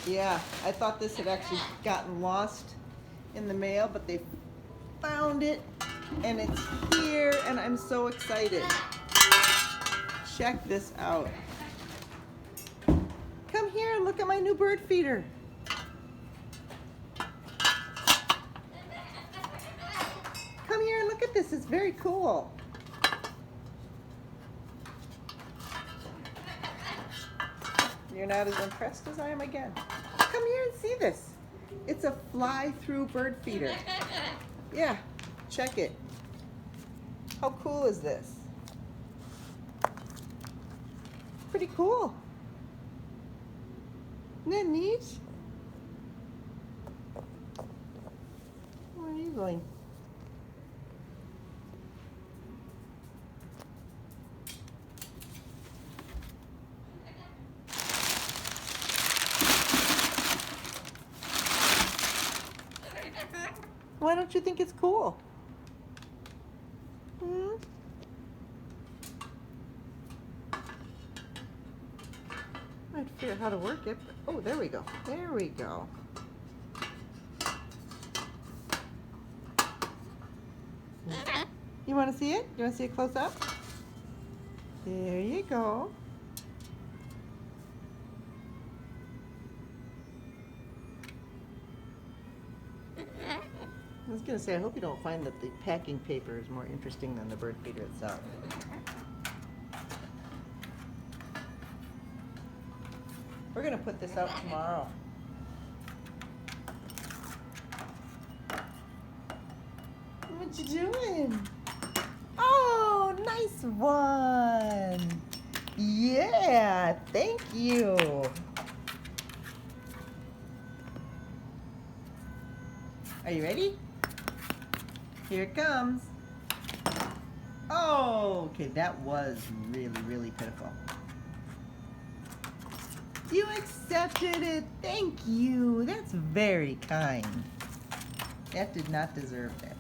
Yeah, I thought this had actually gotten lost in the mail, but they found it and it's here and I'm so excited. Check this out. Come here, look at my new bird feeder. Come here and look at this, it's very cool. You're not as impressed as I am again. Come here and see this. It's a fly-through bird feeder. Yeah, check it. How cool is this? Pretty cool. Isn't that neat? Where are you going? Why don't you think it's cool? Hmm? I have to figure out how to work it. Oh, there we go. There we go. You want to see it? You want to see it close up? There you go. I was going to say, I hope you don't find that the packing paper is more interesting than the bird feeder itself. We're going to put this out tomorrow. What you doing? Oh, nice one. Yeah, thank you. Are you ready? Here it comes. Oh, okay, that was really, really pitiful. You accepted it. Thank you. That's very kind. That did not deserve that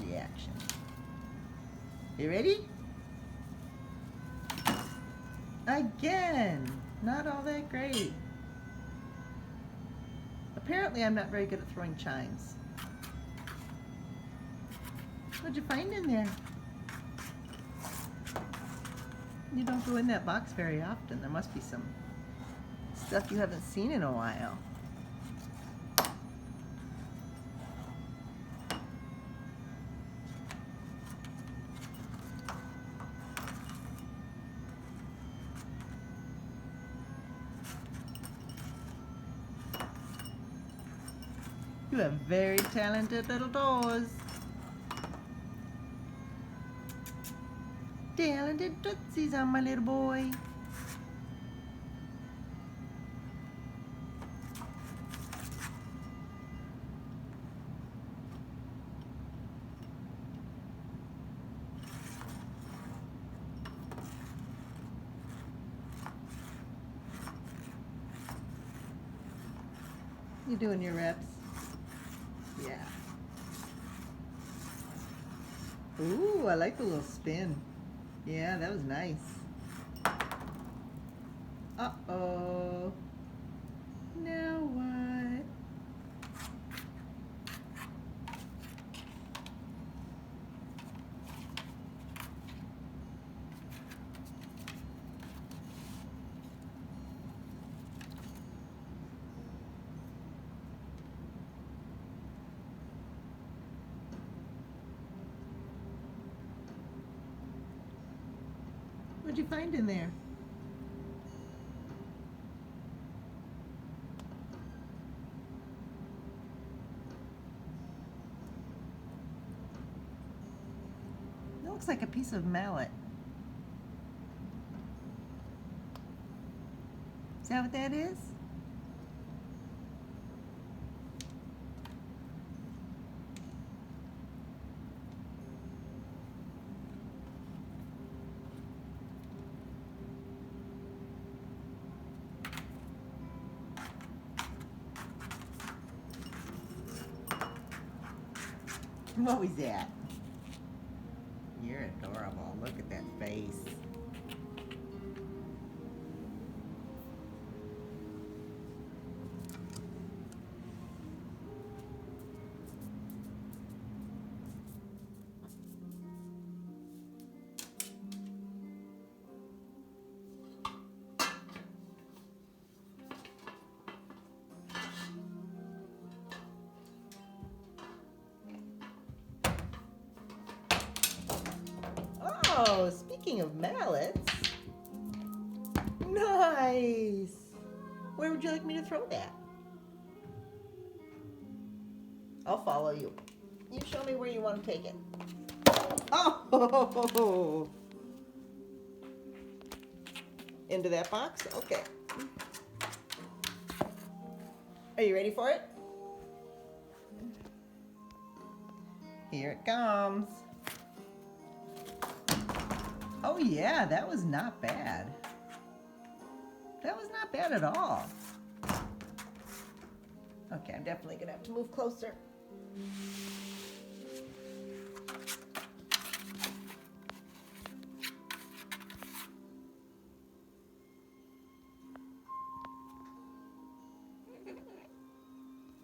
reaction. You ready? Again, not all that great. Apparently, I'm not very good at throwing chimes. What'd you find in there? You don't go in that box very often. There must be some stuff you haven't seen in a while. You have very talented little toes. Talented tootsies on my little boy. You doing your reps? Yeah. Ooh, I like the little spin. Yeah, that was nice. Uh-oh. Now what? What'd you find in there? It looks like a piece of mallet. Is that what that is? What was that? You're adorable. Look at that face. Oh, speaking of mallets. Nice. Where would you like me to throw that? I'll follow you. You show me where you want to take it. Oh! Into that box? Okay. Are you ready for it? Here it comes. Oh yeah, that was not bad. That was not bad at all. Okay, I'm definitely gonna have to move closer.